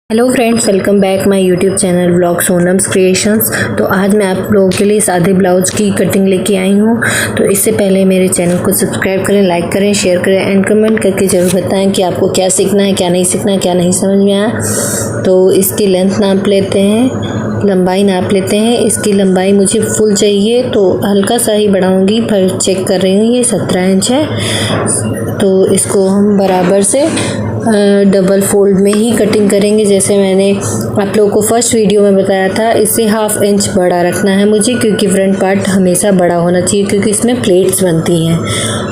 Hello friends, welcome back my YouTube channel vlog Sonam's creations. तो आज मैं आप लोगों के लिए सादे ब्लाउज़ की कटिंग लेके आई हूँ। तो इससे पहले मेरे चैनल को सब्सक्राइब करें, लाइक करें, शेयर करें एंड कमेंट करके ज़रूर बताएं कि आपको क्या सीखना है, क्या नहीं सीखना है, क्या नहीं समझ में आया। तो इसकी लेंथ नाप लेते हैं, लंबाई नाप लेते हैं। इसकी लंबाई मुझे फुल चाहिए तो हल्का सा ही बढ़ाऊँगी, पर चेक कर रही हूँ ये 17 इंच है। तो इसको हम बराबर से डबल फोल्ड में ही कटिंग करेंगे। जैसे मैंने आप लोगों को फर्स्ट वीडियो में बताया था, इसे हाफ इंच बड़ा रखना है मुझे, क्योंकि फ्रंट पार्ट हमेशा बड़ा होना चाहिए, क्योंकि इसमें प्लेट्स बनती हैं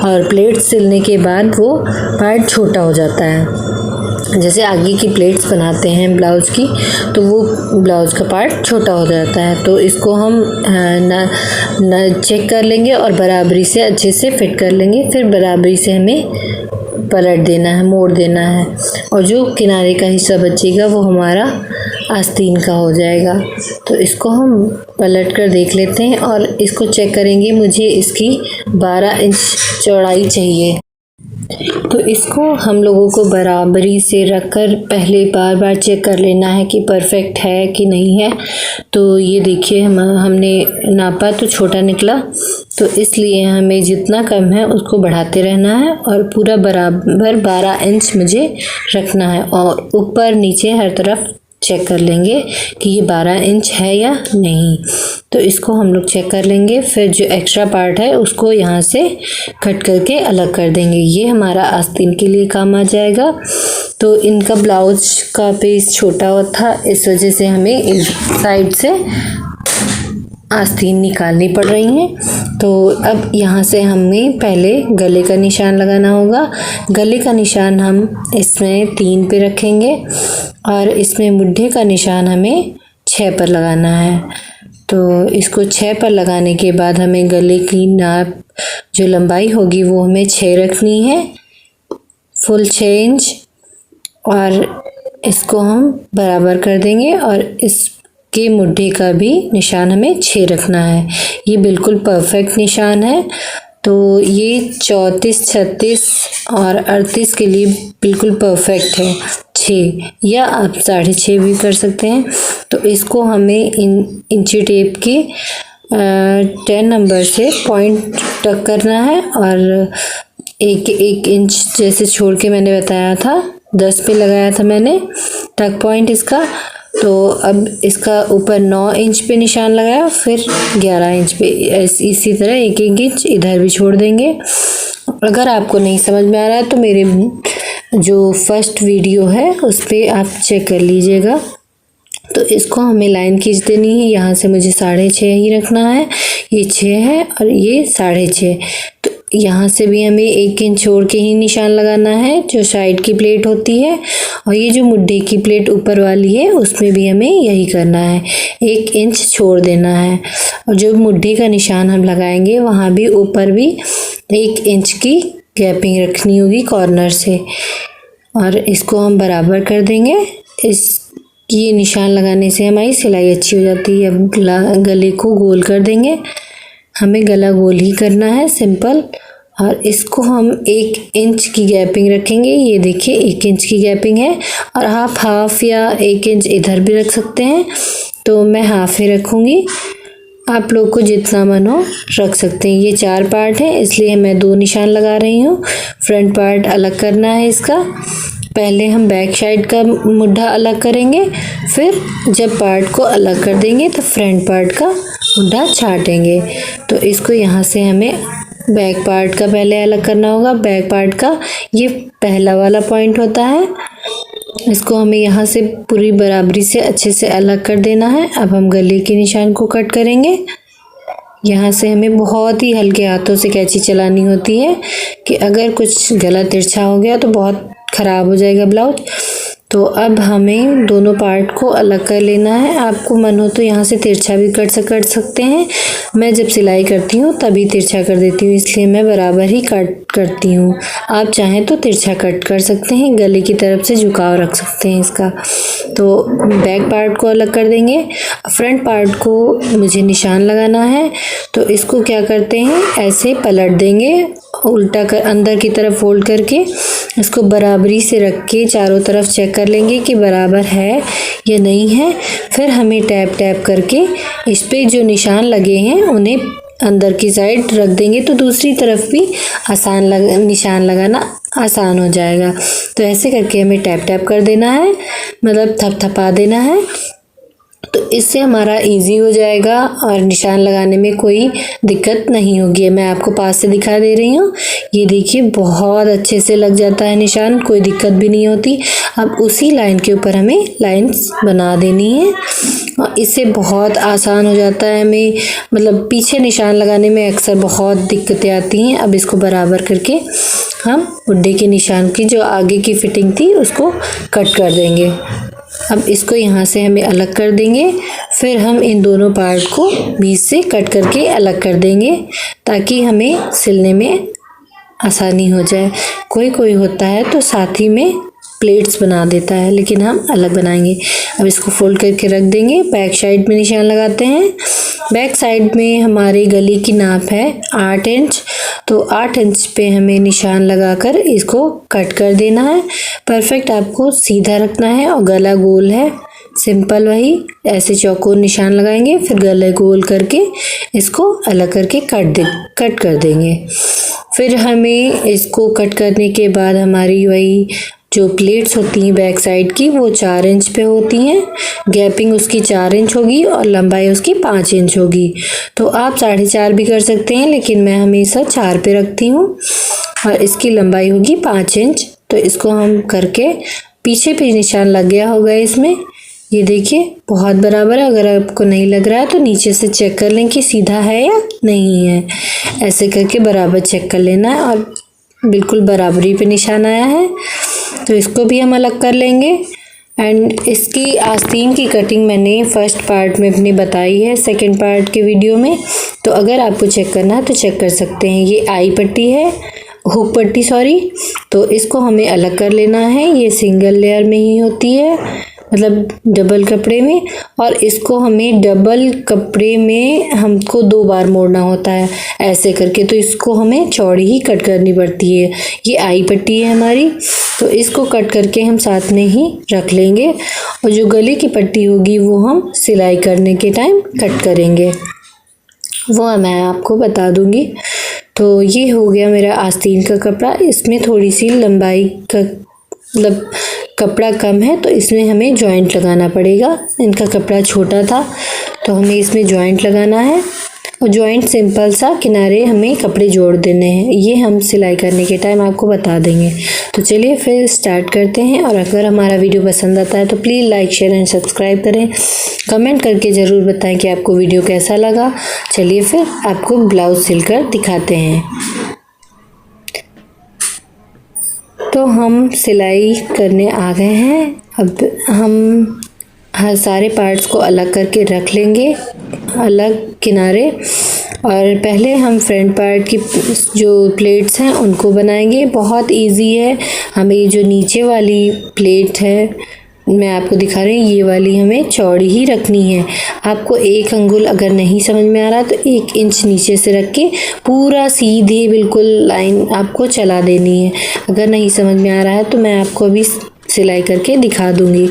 और प्लेट्स सिलने के बाद वो पार्ट छोटा हो जाता है। जैसे आगे की प्लेट्स बनाते हैं ब्लाउज़ की, तो वो ब्लाउज़ का पार्ट छोटा हो जाता है। तो इसको हम चेक कर लेंगे और बराबरी से अच्छे से फिट कर लेंगे। फिर बराबरी से हमें पलट देना है, मोड़ देना है, और जो किनारे का हिस्सा बचेगा वो हमारा आस्तीन का हो जाएगा। तो इसको हम पलट कर देख लेते हैं और इसको चेक करेंगे। मुझे इसकी 12 इंच चौड़ाई चाहिए। तो इसको हम लोगों को बराबरी से रखकर पहले बार बार चेक कर लेना है कि परफेक्ट है कि नहीं है। तो ये देखिए, हमने नापा तो छोटा निकला, तो इसलिए हमें जितना कम है उसको बढ़ाते रहना है और पूरा बराबर 12 इंच मुझे रखना है। और ऊपर नीचे हर तरफ चेक कर लेंगे कि ये 12 इंच है या नहीं। तो इसको हम लोग चेक कर लेंगे। फिर जो एक्स्ट्रा पार्ट है उसको यहाँ से कट करके अलग कर देंगे। ये हमारा आस्तीन के लिए काम आ जाएगा। तो इनका ब्लाउज का पीस छोटा हुआ था, इस वजह से हमें इस साइड से आस्तीन निकालनी पड़ रही हैं। तो अब यहाँ से हमें पहले गले का निशान लगाना होगा। गले का निशान हम इसमें 3 पे रखेंगे और इसमें मुड्ढे का निशान हमें 6 पर लगाना है। तो इसको 6 पर लगाने के बाद हमें गले की नाप जो लंबाई होगी वो हमें 6 रखनी है, फुल 6 इंच, और इसको हम बराबर कर देंगे। और इसके मुड्ढे का भी निशान हमें 6 रखना है। ये बिल्कुल परफेक्ट निशान है। तो ये 34, 36 और 38 के लिए बिल्कुल परफेक्ट है। 6 या आप 6.5 भी कर सकते हैं। तो इसको हमें इंची टेप के 10 नंबर से पॉइंट टक करना है और एक इंच जैसे छोड़ के मैंने बताया था, 10 पे लगाया था मैंने टक पॉइंट इसका। तो अब इसका ऊपर 9 इंच पे निशान लगाया, फिर 11 इंच पे, इसी तरह एक इंच इधर भी छोड़ देंगे। अगर आपको नहीं समझ में आ रहा है तो मेरे जो फर्स्ट वीडियो है उस पर आप चेक कर लीजिएगा। तो इसको हमें लाइन खींच देनी है। यहाँ से मुझे 6.5 ही रखना है। ये 6 है और ये 6.5। तो यहाँ से भी हमें 1 इंच छोड़ के ही निशान लगाना है, जो साइड की प्लेट होती है। और ये जो मुड्ढे की प्लेट ऊपर वाली है उसमें भी हमें यही करना है, 1 इंच छोड़ देना है। और जो मुड्ढे का निशान हम लगाएंगे वहाँ भी ऊपर भी 1 इंच की गैपिंग रखनी होगी कॉर्नर से, और इसको हम बराबर कर देंगे। ये निशान लगाने से हमारी सिलाई अच्छी हो जाती है। अब गले को गोल कर देंगे। हमें गला गोल ही करना है, सिंपल। और इसको हम 1 इंच की गैपिंग रखेंगे। ये देखिए 1 इंच की गैपिंग है, और आप हाफ या 1 इंच इधर भी रख सकते हैं। तो मैं हाफ ही रखूँगी, आप लोग को जितना मन हो रख सकते हैं। ये 4 पार्ट है, इसलिए मैं 2 निशान लगा रही हूँ। फ्रंट पार्ट अलग करना है इसका। पहले हम बैक साइड का मुड्ढा अलग करेंगे, फिर जब पार्ट को अलग कर देंगे तो फ्रंट पार्ट का मुड्ढा छाटेंगे। तो इसको यहाँ से हमें बैक पार्ट का पहले अलग करना होगा। बैक पार्ट का ये पहला वाला पॉइंट होता है, इसको हमें यहाँ से पूरी बराबरी से अच्छे से अलग कर देना है। अब हम गले के निशान को कट करेंगे। यहाँ से हमें बहुत ही हल्के हाथों से कैंची चलानी होती है कि अगर कुछ गला तिरछा हो गया तो बहुत ख़राब हो जाएगा ब्लाउज। तो अब हमें दोनों पार्ट को अलग कर लेना है। आपको मन हो तो यहाँ से तिरछा भी कर सकते हैं। मैं जब सिलाई करती हूँ तभी तिरछा कर देती हूँ, इसलिए मैं बराबर ही कट करती हूँ। आप चाहें तो तिरछा कट कर सकते हैं, गले की तरफ से झुकाव रख सकते हैं इसका। तो बैक पार्ट को अलग कर देंगे। फ्रंट पार्ट को मुझे निशान लगाना है, तो इसको क्या करते हैं, ऐसे पलट देंगे, उल्टा कर अंदर की तरफ फोल्ड करके इसको बराबरी से रख के चारों तरफ चेक कर लेंगे कि बराबर है या नहीं है। फिर हमें टैप टैप करके इस पे जो निशान लगे हैं उन्हें अंदर की साइड रख देंगे, तो दूसरी तरफ भी निशान लगाना आसान हो जाएगा। तो ऐसे करके हमें टैप टैप कर देना है, मतलब थपथपा देना है, तो इससे हमारा इजी हो जाएगा और निशान लगाने में कोई दिक्कत नहीं होगी। मैं आपको पास से दिखा दे रही हूँ, ये देखिए बहुत अच्छे से लग जाता है निशान, कोई दिक्कत भी नहीं होती। अब उसी लाइन के ऊपर हमें लाइंस बना देनी है और इससे बहुत आसान हो जाता है हमें, मतलब पीछे निशान लगाने में अक्सर बहुत दिक्कतें आती हैं। अब इसको बराबर करके हम बुड्ढे के निशान की जो आगे की फिटिंग थी उसको कट कर देंगे। अब इसको यहाँ से हमें अलग कर देंगे, फिर हम इन दोनों पार्ट को बीच से कट करके अलग कर देंगे ताकि हमें सिलने में आसानी हो जाए। कोई कोई होता है तो साथ ही में प्लेट्स बना देता है, लेकिन हम अलग बनाएंगे। अब इसको फोल्ड करके रख देंगे। बैक साइड में निशान लगाते हैं। बैक साइड में हमारी गले की नाप है 8 इंच, तो 8 इंच पे हमें निशान लगाकर इसको कट कर देना है। परफेक्ट आपको सीधा रखना है और गला गोल है, सिंपल वही ऐसे चौकोर निशान लगाएंगे, फिर गले गोल करके इसको अलग करके कट कर देंगे। फिर हमें इसको कट करने के बाद हमारी वही जो प्लेट्स होती हैं बैक साइड की वो 4 इंच पे होती हैं, गैपिंग उसकी 4 इंच होगी और लंबाई उसकी 5 इंच होगी। तो आप 4.5 भी कर सकते हैं, लेकिन मैं हमेशा 4 पे रखती हूँ और इसकी लंबाई होगी 5 इंच। तो इसको हम करके पीछे पे निशान लग गया होगा इसमें, ये देखिए बहुत बराबर है। अगर आपको नहीं लग रहा है तो नीचे से चेक कर लें कि सीधा है या नहीं है, ऐसे करके बराबर चेक कर लेना है और बिल्कुल बराबरी पे निशान आया है तो इसको भी हम अलग कर लेंगे। एंड इसकी आस्तीन की कटिंग मैंने फर्स्ट पार्ट में अपनी बताई है सेकंड पार्ट के वीडियो में, तो अगर आपको चेक करना है तो चेक कर सकते हैं। ये आई पट्टी है, हुक पट्टी सॉरी, तो इसको हमें अलग कर लेना है। ये सिंगल लेयर में ही होती है, मतलब डबल कपड़े में, और इसको हमें डबल कपड़े में हमको 2 बार मोड़ना होता है ऐसे करके, तो इसको हमें चौड़ी ही कट करनी पड़ती है। ये आई पट्टी है हमारी, तो इसको कट करके हम साथ में ही रख लेंगे और जो गले की पट्टी होगी वो हम सिलाई करने के टाइम कट करेंगे, वो मैं आपको बता दूंगी। तो ये हो गया मेरा आस्तीन का कपड़ा। इसमें थोड़ी सी लंबाई का मतलब कपड़ा कम है तो इसमें हमें जॉइंट लगाना पड़ेगा। इनका कपड़ा छोटा था तो हमें इसमें जॉइंट लगाना है और जॉइंट सिंपल सा किनारे हमें कपड़े जोड़ देने हैं, ये हम सिलाई करने के टाइम आपको बता देंगे। तो चलिए फिर स्टार्ट करते हैं। और अगर हमारा वीडियो पसंद आता है तो please like share and subscribe करें, कमेंट करके ज़रूर बताएं कि आपको वीडियो कैसा लगा। चलिए फिर आपको ब्लाउज सिलकर दिखाते हैं। तो हम सिलाई करने आ गए हैं। अब हम हर सारे पार्ट्स को अलग करके रख लेंगे अलग किनारे, और पहले हम फ्रंट पार्ट की जो प्लेट्स हैं उनको बनाएंगे। बहुत इजी है। हमें ये जो नीचे वाली प्लेट है मैं आपको दिखा रही हूँ, ये वाली हमें चौड़ी ही रखनी है। आपको 1 अंगुल अगर नहीं समझ में आ रहा तो 1 इंच नीचे से रख के पूरा सीधे बिल्कुल लाइन आपको चला देनी है। अगर नहीं समझ में आ रहा है तो मैं आपको अभी सिलाई करके दिखा दूंगी।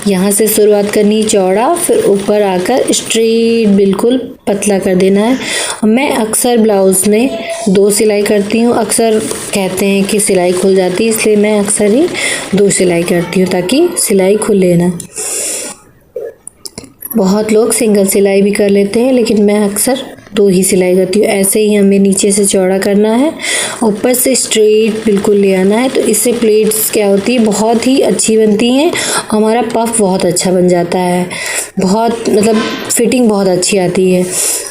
यहाँ से शुरुआत करनी चौड़ा, फिर ऊपर आकर स्ट्रेट बिल्कुल पतला कर देना है। और मैं अक्सर ब्लाउज़ में 2 सिलाई करती हूँ। अक्सर कहते हैं कि सिलाई खुल जाती है, इसलिए मैं अक्सर ही 2 सिलाई करती हूँ ताकि सिलाई खुले ना। बहुत लोग सिंगल सिलाई भी कर लेते हैं, लेकिन मैं अक्सर 2 ही सिलाई करती हूँ। ऐसे ही हमें नीचे से चौड़ा करना है, ऊपर से स्ट्रेट बिल्कुल ले आना है। तो इससे प्लेट्स क्या होती है बहुत ही अच्छी बनती हैं, हमारा पफ बहुत अच्छा बन जाता है, बहुत मतलब फिटिंग बहुत अच्छी आती है।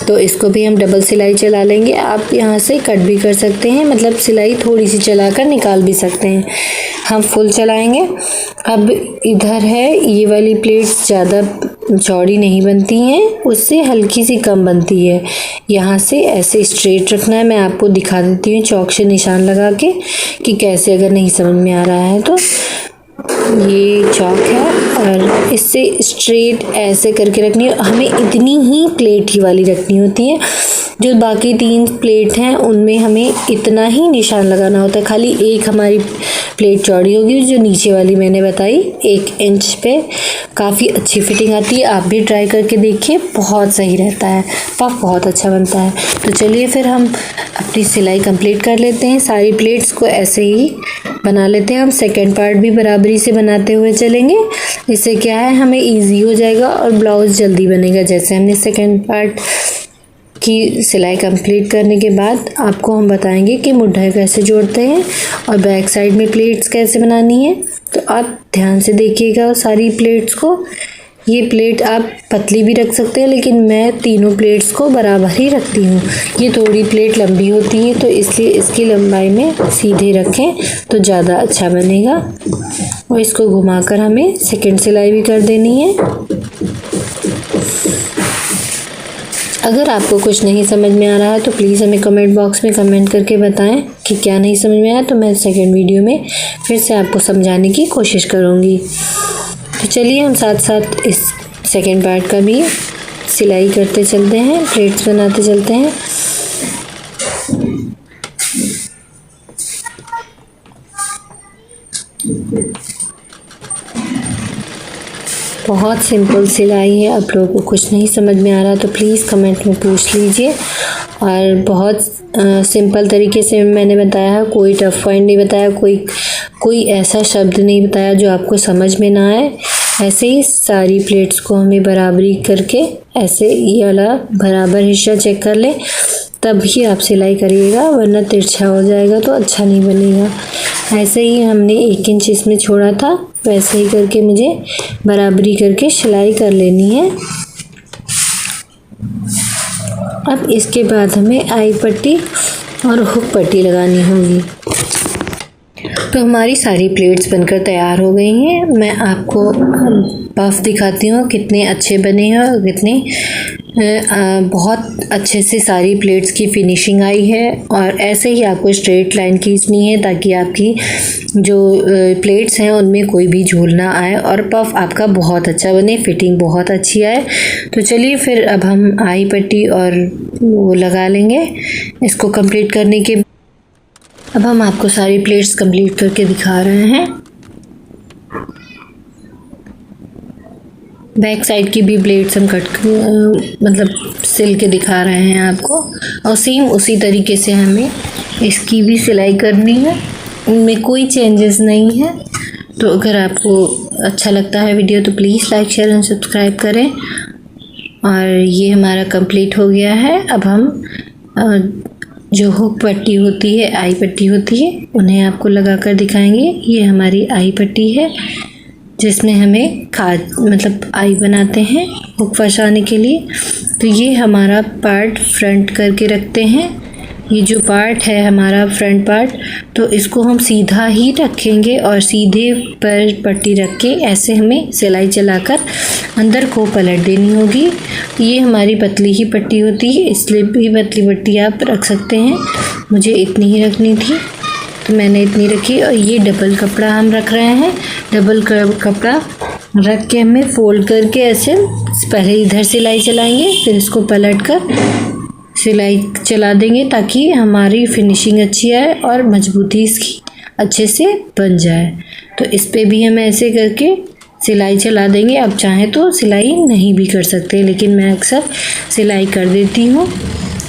तो इसको भी हम डबल सिलाई चला लेंगे। आप यहाँ से कट भी कर सकते हैं, मतलब सिलाई थोड़ी सी चलाकर निकाल भी सकते हैं। हम फुल चलाएंगे। अब इधर है ये वाली प्लेट्स ज़्यादा चौड़ी नहीं बनती हैं, उससे हल्की सी कम बनती है। यहाँ से ऐसे स्ट्रेट रखना है। मैं आपको दिखा देती हूँ चौक से निशान लगा के कि कैसे, अगर नहीं समझ में आ रहा है तो ये चौक है और इससे स्ट्रेट ऐसे करके रखनी है। हमें इतनी ही प्लेट ही वाली रखनी होती है। जो बाकी 3 प्लेट हैं उनमें हमें इतना ही निशान लगाना होता है। खाली एक हमारी प्लेट चौड़ी होगी, जो नीचे वाली मैंने बताई 1 इंच पे। काफ़ी अच्छी फिटिंग आती है, आप भी ट्राई करके देखिए, बहुत सही रहता है, पफ बहुत अच्छा बनता है। तो चलिए फिर हम अपनी सिलाई कंप्लीट कर लेते हैं। सारी प्लेट्स को ऐसे ही बना लेते हैं। हम सेकेंड पार्ट भी बराबरी से बनाते हुए चलेंगे। इससे क्या है, हमें ईजी हो जाएगा और ब्लाउज़ जल्दी बनेगा। जैसे हमने सेकेंड पार्ट की सिलाई कंप्लीट करने के बाद आपको हम बताएंगे कि मुड्ढा कैसे जोड़ते हैं और बैक साइड में प्लेट्स कैसे बनानी है। तो आप ध्यान से देखिएगा सारी प्लेट्स को। ये प्लेट आप पतली भी रख सकते हैं, लेकिन मैं तीनों प्लेट्स को बराबर ही रखती हूँ। ये थोड़ी प्लेट लंबी होती है, तो इसलिए इसकी लंबाई में सीधे रखें तो ज़्यादा अच्छा बनेगा। और इसको घुमाकर हमें सेकंड सिलाई भी कर देनी है। अगर आपको कुछ नहीं समझ में आ रहा है तो प्लीज़ हमें कमेंट बॉक्स में कमेंट करके बताएं कि क्या नहीं समझ में आया, तो मैं सेकंड वीडियो में फिर से आपको समझाने की कोशिश करूँगी। तो चलिए हम साथ साथ इस सेकंड पार्ट का भी सिलाई करते चलते हैं, प्लेट्स बनाते चलते हैं। बहुत सिंपल सिलाई है। आप लोगों को कुछ नहीं समझ में आ रहा तो प्लीज़ कमेंट में पूछ लीजिए। और बहुत सिंपल तरीके से मैंने बताया है, कोई टफ पॉइंट नहीं बताया, कोई ऐसा शब्द नहीं बताया जो आपको समझ में ना आए। ऐसे ही सारी प्लेट्स को हमें बराबरी करके ऐसे ये वाला बराबर हिस्सा चेक कर लें, तब ही आप सिलाई करिएगा, वरना तिरछा हो जाएगा तो अच्छा नहीं बनेगा। ऐसे ही हमने 1 इंच इसमें छोड़ा था, वैसे ही करके मुझे बराबरी करके सिलाई कर लेनी है। अब इसके बाद हमें आई पट्टी और हुक पट्टी लगानी होगी। तो हमारी सारी प्लेट्स बनकर तैयार हो गई हैं। मैं आपको पफ दिखाती हूँ कितने अच्छे बने हैं और कितने बहुत अच्छे से सारी प्लेट्स की फिनिशिंग आई है। और ऐसे ही आपको स्ट्रेट लाइन खींचनी है ताकि आपकी जो प्लेट्स हैं उनमें कोई भी झूल ना आए और पफ आपका बहुत अच्छा बने, फिटिंग बहुत अच्छी आए। तो चलिए फिर अब हम आई पट्टी और वो लगा लेंगे। इसको कंप्लीट करने के अब हम आपको सारी प्लेट्स कंप्लीट करके दिखा रहे हैं। बैक साइड की भी प्लेट्स हम मतलब सिल के दिखा रहे हैं आपको, और सेम उसी तरीके से हमें इसकी भी सिलाई करनी है। इनमें कोई चेंजेस नहीं है। तो अगर आपको अच्छा लगता है वीडियो तो please like share and subscribe करें। और ये हमारा कंप्लीट हो गया है। अब हम जो हुक पट्टी होती है, आई पट्टी होती है, उन्हें आपको लगा कर दिखाएंगे। ये हमारी आई पट्टी है जिसमें हमें मतलब आई बनाते हैं हुक फंसाने के लिए। तो ये हमारा पार्ट फ्रंट करके रखते हैं। ये जो पार्ट है हमारा फ्रंट पार्ट, तो इसको हम सीधा ही रखेंगे और सीधे पर पट्टी रख के ऐसे हमें सिलाई चलाकर अंदर को पलट देनी होगी। ये हमारी पतली ही पट्टी होती है, इसलिए भी पतली पट्टी आप रख सकते हैं। मुझे इतनी ही रखनी थी तो मैंने इतनी रखी। और ये डबल कपड़ा हम रख रहे हैं। डबल कपड़ा रख के हमें फोल्ड करके ऐसे पहले इधर सिलाई चलाएंगे, फिर इसको पलट कर सिलाई चला देंगे ताकि हमारी फिनिशिंग अच्छी आए और मजबूती इसकी अच्छे से बन जाए। तो इस पे भी हम ऐसे करके सिलाई चला देंगे। आप चाहें तो सिलाई नहीं भी कर सकते, लेकिन मैं अक्सर सिलाई कर देती हूँ।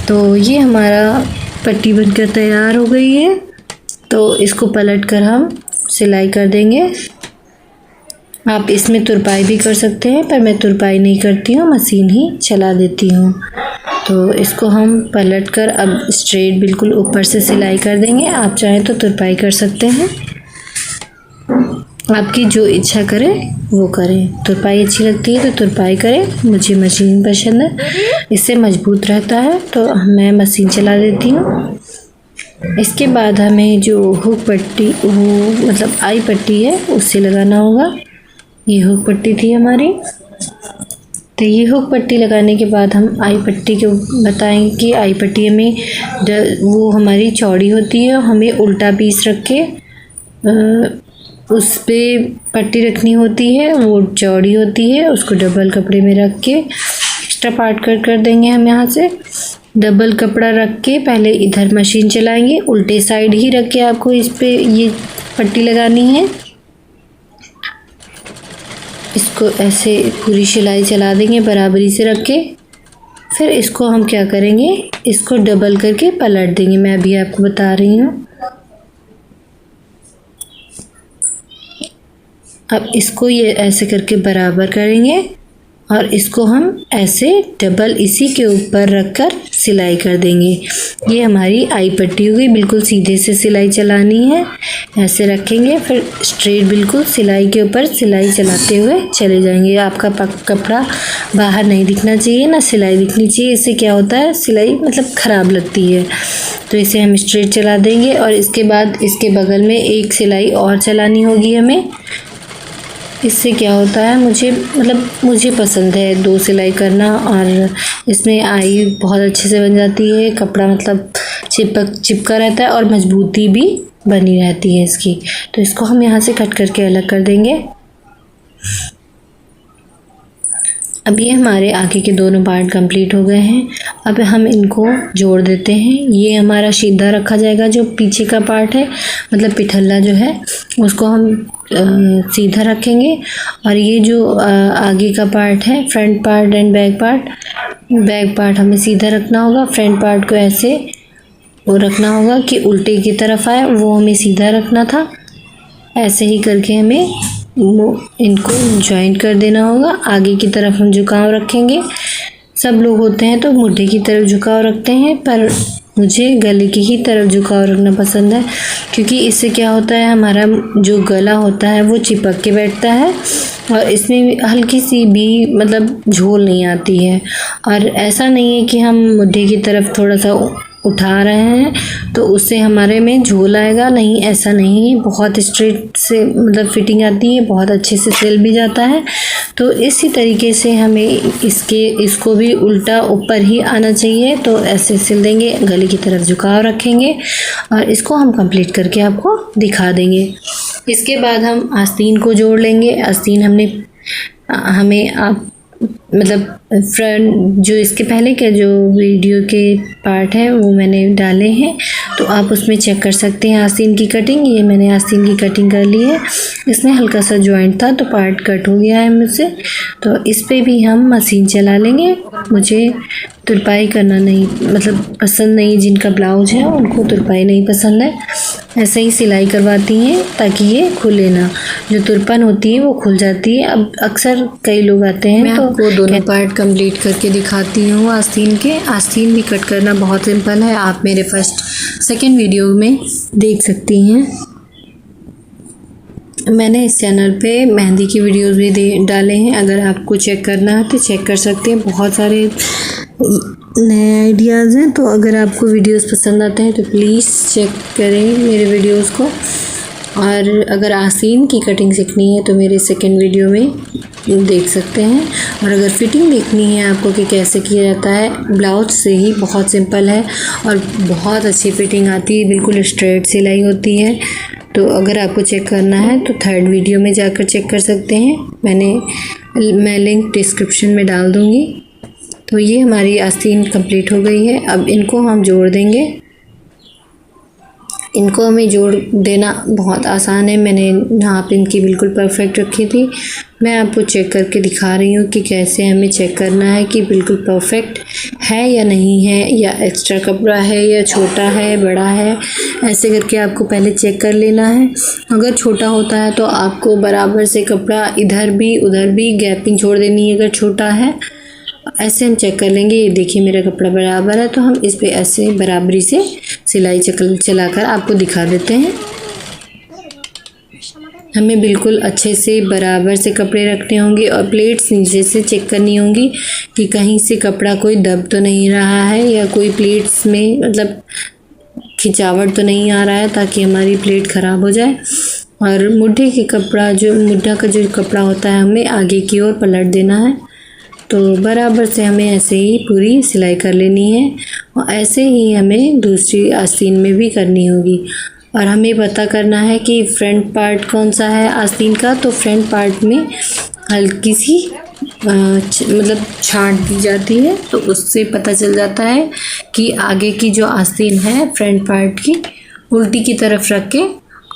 तो ये हमारा पट्टी बनकर तैयार हो गई है। तो इसको पलट कर हम सिलाई कर देंगे। आप इसमें तुरपाई भी कर सकते हैं, पर मैं तुरपाई नहीं करती हूँ, मशीन ही चला देती हूँ। तो इसको हम पलट कर अब स्ट्रेट बिल्कुल ऊपर से सिलाई कर देंगे। आप चाहें तो तुरपाई कर सकते हैं, आपकी जो इच्छा करे वो करें। तुरपाई अच्छी लगती है तो तुरपाई करें, मुझे मशीन पसंद है, इससे मजबूत रहता है, तो मैं मशीन चला देती हूँ। इसके बाद हमें जो हुक पट्टी वो मतलब आई पट्टी है उससे लगाना होगा। ये हुक पट्टी थी हमारी। तो ये हुक पट्टी लगाने के बाद हम आई पट्टी को बताएंगे कि आई पट्टी हमें वो हमारी चौड़ी होती है, हमें उल्टा पीस रख के उस पे पट्टी रखनी होती है, वो चौड़ी होती है, उसको डबल कपड़े में रख के एक्स्ट्रा पार्ट कट कर देंगे हम यहाँ से। डबल कपड़ा रख के पहले इधर मशीन चलाएंगे, उल्टे साइड ही रख के आपको इस पे ये पट्टी लगानी है। इसको ऐसे पूरी सिलाई चला देंगे बराबरी से रख के। फिर इसको हम क्या करेंगे, इसको डबल करके पलट देंगे। मैं अभी आपको बता रही हूँ। अब इसको ये ऐसे करके बराबर करेंगे और इसको हम ऐसे डबल इसी के ऊपर रखकर सिलाई कर देंगे। ये हमारी आई पट्टी हो गई। बिल्कुल सीधे से सिलाई चलानी है, ऐसे रखेंगे, फिर स्ट्रेट बिल्कुल सिलाई के ऊपर सिलाई चलाते हुए चले जाएंगे। आपका कपड़ा बाहर नहीं दिखना चाहिए, ना सिलाई दिखनी चाहिए। इससे क्या होता है, सिलाई मतलब ख़राब लगती है। तो इसे हम स्ट्रेट चला देंगे और इसके बाद इसके बगल में एक सिलाई और चलानी होगी हमें। इससे क्या होता है, मुझे पसंद है 2 सिलाई करना और इसमें आई बहुत अच्छे से बन जाती है। कपड़ा मतलब चिपका रहता है और मजबूती भी बनी रहती है इसकी। तो इसको हम यहाँ से कट करके अलग कर देंगे। अब ये हमारे आगे के दोनों पार्ट कंप्लीट हो गए हैं। अब हम इनको जोड़ देते हैं। ये हमारा सीधा रखा जाएगा, जो पीछे का पार्ट है मतलब पिठल्ला जो है उसको हम सीधा रखेंगे। और ये जो आगे का पार्ट है, front part and back part हमें सीधा रखना होगा। फ्रंट पार्ट को ऐसे वो रखना होगा कि उल्टे की तरफ आए, वो हमें सीधा रखना था। ऐसे ही करके हमें इनको जॉइंट कर देना होगा। आगे की तरफ हम झुकाव रखेंगे। सब लोग होते हैं तो मुड्ढे की तरफ झुकाव रखते हैं, पर मुझे गले की ही तरफ झुकाव रखना पसंद है, क्योंकि इससे क्या होता है, हमारा जो गला होता है वो चिपक के बैठता है और इसमें हल्की सी भी मतलब झोल नहीं आती है। और ऐसा नहीं है कि हम मुड्ढे की तरफ थोड़ा सा उठा रहे हैं तो उससे हमारे में झोल आएगा, नहीं, ऐसा नहीं है। बहुत स्ट्रेट से मतलब फिटिंग आती है, बहुत अच्छे से सिल भी जाता है। तो इसी तरीके से हमें इसको भी उल्टा ऊपर ही आना चाहिए। तो ऐसे सिल देंगे, गले की तरफ झुकाव रखेंगे और इसको हम कंप्लीट करके आपको दिखा देंगे। इसके बाद हम आस्तीन को जोड़ लेंगे। आस्तीन हमें आप मतलब फ्रंट जो इसके पहले के जो वीडियो के पार्ट हैं वो मैंने डाले हैं, तो आप उसमें चेक कर सकते हैं आस्तीन की कटिंग। ये मैंने आस्तीन की कटिंग कर ली है। इसमें हल्का सा जॉइंट था तो पार्ट कट हो गया है मुझसे। तो इस पे भी हम मशीन चला लेंगे। मुझे तुरपाई करना नहीं मतलब पसंद नहीं, जिनका ब्लाउज है उनको तुरपाई नहीं पसंद है, ऐसे ही सिलाई करवाती हैं ताकि ये खुले ना। जो तुरपन होती है वो खुल जाती है। अब अक्सर कई लोग आते हैं तो आपको दोनों पार्ट कंप्लीट करके दिखाती हूँ आस्तीन के। आस्तीन भी कट करना बहुत सिंपल है, आप मेरे सेकंड वीडियो में देख सकती हैं। मैंने इस चैनल पे मेहंदी की वीडियोस भी डाले हैं, अगर आपको चेक करना है तो चेक कर सकते हैं। बहुत सारे नए आइडियाज़ हैं, तो अगर आपको वीडियोस पसंद आते हैं तो प्लीज़ चेक करें मेरे वीडियोस को। और अगर आस्तीन की कटिंग सीखनी है तो मेरे सेकंड वीडियो में देख सकते हैं। और अगर फिटिंग देखनी है आपको कि कैसे किया जाता है, ब्लाउज से ही बहुत सिंपल है और बहुत अच्छी फिटिंग आती है, बिल्कुल स्ट्रेट सिलाई होती है। तो अगर आपको चेक करना है तो थर्ड वीडियो में जाकर चेक कर सकते हैं। मैं लिंक डिस्क्रिप्शन में डाल दूँगी। तो ये हमारी आस्तीन कंप्लीट हो गई है। अब इनको हम जोड़ देंगे। इनको हमें जोड़ देना बहुत आसान है। मैंने नाप इनकी बिल्कुल परफेक्ट रखी थी। मैं आपको चेक करके दिखा रही हूँ कि कैसे हमें चेक करना है कि बिल्कुल परफेक्ट है या नहीं है, या एक्स्ट्रा कपड़ा है या छोटा है बड़ा है। ऐसे करके आपको पहले चेक कर लेना है। अगर छोटा होता है तो आपको बराबर से कपड़ा इधर भी उधर भी गैपिंग छोड़ देनी है। अगर छोटा है ऐसे हम चेक कर लेंगे। ये देखिए मेरा कपड़ा बराबर है, तो हम इस पे ऐसे बराबरी से सिलाई चलाकर आपको दिखा देते हैं। हमें बिल्कुल अच्छे से बराबर से कपड़े रखने होंगे और प्लेट्स नीचे से चेक करनी होंगी कि कहीं से कपड़ा कोई दब तो नहीं रहा है या कोई प्लेट्स में मतलब खिंचावट तो नहीं आ रहा है, ताकि हमारी प्लेट ख़राब हो जाए। और मुड्ढे का जो कपड़ा होता है हमें आगे की ओर पलट देना है। तो बराबर से हमें ऐसे ही पूरी सिलाई कर लेनी है और ऐसे ही हमें दूसरी आस्तीन में भी करनी होगी। और हमें पता करना है कि फ्रंट पार्ट कौन सा है आस्तीन का। तो फ्रंट पार्ट में हल्की सी मतलब छांट दी जाती है, तो उससे पता चल जाता है कि आगे की जो आस्तीन है फ्रंट पार्ट की उल्टी की तरफ रख के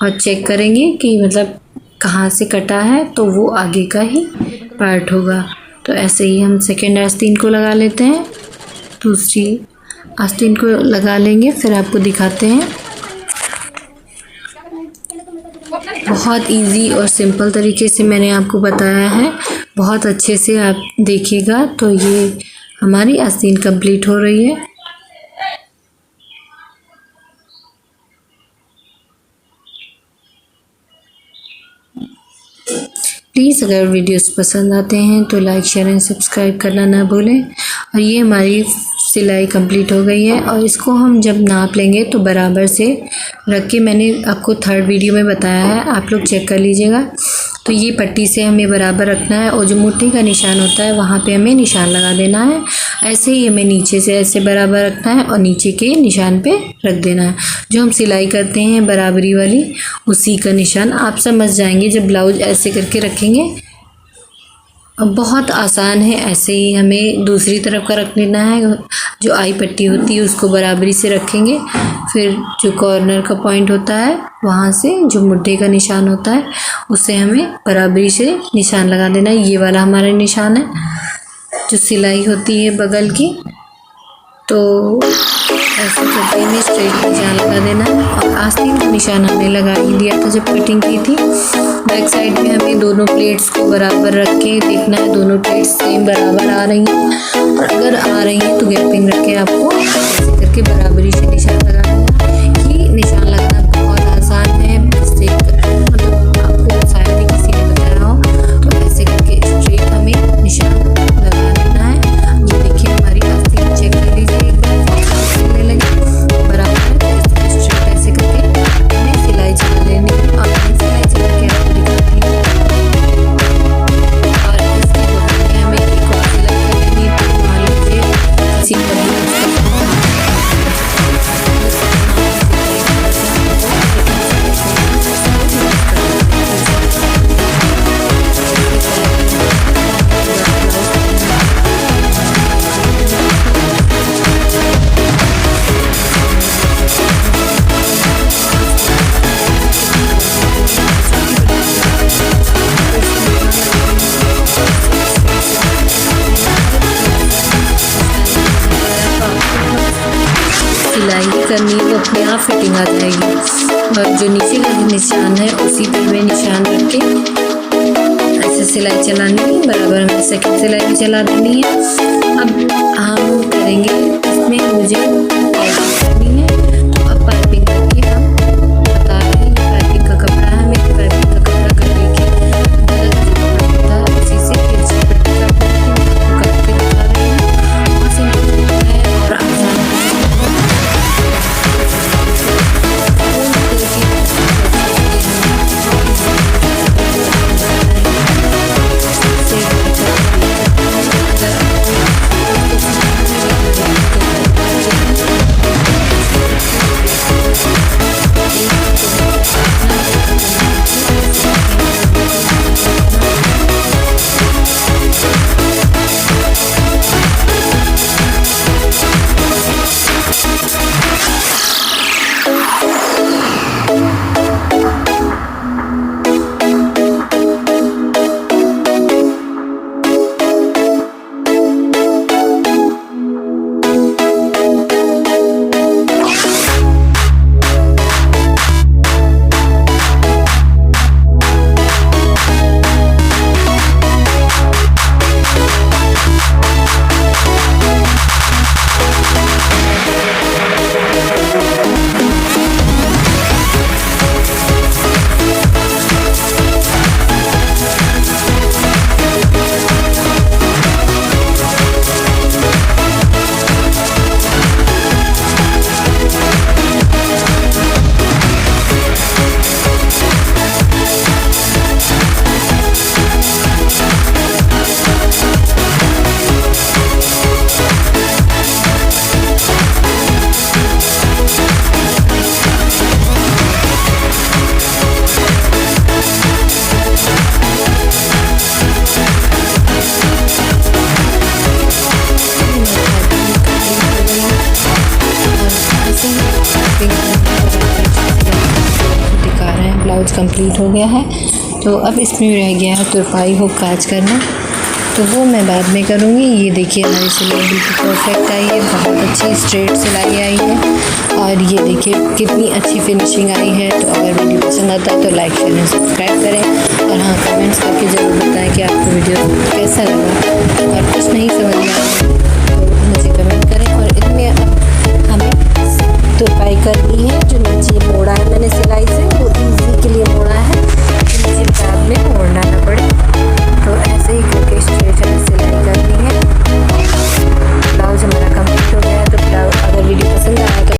और चेक करेंगे कि मतलब कहाँ से कटा है, तो वो आगे का ही पार्ट होगा। तो ऐसे ही हम सेकेंड आस्तीन को लगा लेते हैं, दूसरी आस्तीन को लगा लेंगे, फिर आपको दिखाते हैं। बहुत इजी और सिंपल तरीके से मैंने आपको बताया है, बहुत अच्छे से आप देखिएगा। तो ये हमारी आस्तीन कंप्लीट हो रही है। प्लीज़ अगर वीडियोस पसंद आते हैं तो लाइक शेयर एंड सब्सक्राइब करना ना भूलें। और ये हमारी सिलाई कंप्लीट हो गई है, और इसको हम जब नाप लेंगे तो बराबर से रख के, मैंने आपको थर्ड वीडियो में बताया है, आप लोग चेक कर लीजिएगा। तो ये पट्टी से हमें बराबर रखना है, और जो मुट्ठी का निशान होता है वहाँ पे हमें निशान लगा देना है। ऐसे ही हमें नीचे से ऐसे बराबर रखना है और नीचे के निशान पे रख देना है। जो हम सिलाई करते हैं बराबरी वाली, उसी का निशान आप समझ जाएंगे जब ब्लाउज ऐसे करके रखेंगे। बहुत आसान है। ऐसे ही हमें दूसरी तरफ का रख लेना है। जो आई पट्टी होती है उसको बराबरी से रखेंगे, फिर जो कॉर्नर का पॉइंट होता है वहाँ से जो मुड्ढे का निशान होता है उससे हमें बराबरी से निशान लगा देना है। ये वाला हमारा निशान है जो सिलाई होती है बगल की। तो ऐसे करके हमें स्ट्रेट निशान लगा देना है, और आस्तीन का निशान हमने लगा ही दिया था जब कटिंग की थी। बैक साइड में हमें दोनों प्लेट्स को बराबर रख के देखना है, दोनों प्लेट्स सेम बराबर आ रही हैं, और अगर आ रही हैं तो गैपिंग रख के आपको ऐसे करके बराबरी से निशान लगाना है। ये निशान लगाना बहुत आसान है, इससे मतलब आपको शायद ही किसी ने बताया हो। तो ऐसे करके स्ट्रेट हमें निशान लगा देना है। ये देखिए हमारी आस्तीन, चेक कर लीजिए एक बार, लगे बराबर है। तो इसको स्ट्रेट ऐसे करके हमें सिलाई चला लेनी है, और सिलाई चला के आपको दिखाती हूँ। और इसके बगल में हमें एक और सिलाई कर लेनी है। तो मान लीजिए किसी को भी सिलाई करनी है वो अपने आप फिटिंग आ जाएगी। और जो नीचे का निशान है उसी पे हमें निशान रख के ऐसे सिलाई चलानी है। बराबर हमें सेकंड सिलाई भी चला देनी है। अब हम करेंगे इसमें मुझे पाइपिंग करनी है। तो अब पाइपिंग करके हम बता रहे हैं, पाइपिंग का कपड़ा है, हमें पाइपिंग का कपड़ा कर लेके होता है उसी से तिरछी पट्टी काट के बता रहे हैं। और सिंपल है और आसान है। कंप्लीट हो गया है। तो अब इसमें रह गया है तुरपाई हुक काज करना, तो वो मैं बाद में करूँगी। ये देखिए हमारी सिलाई बिल्कुल परफेक्ट आई है, बहुत अच्छी स्ट्रेट सिलाई आई है और ये देखिए कितनी अच्छी फिनिशिंग आई है। तो अगर वीडियो पसंद आता है तो लाइक शेयर एंड सब्सक्राइब करें और हाँ कमेंट्स करके ज़रूर बताएं कि आपको वीडियो कैसा लगा और कुछ नहीं समझ में आया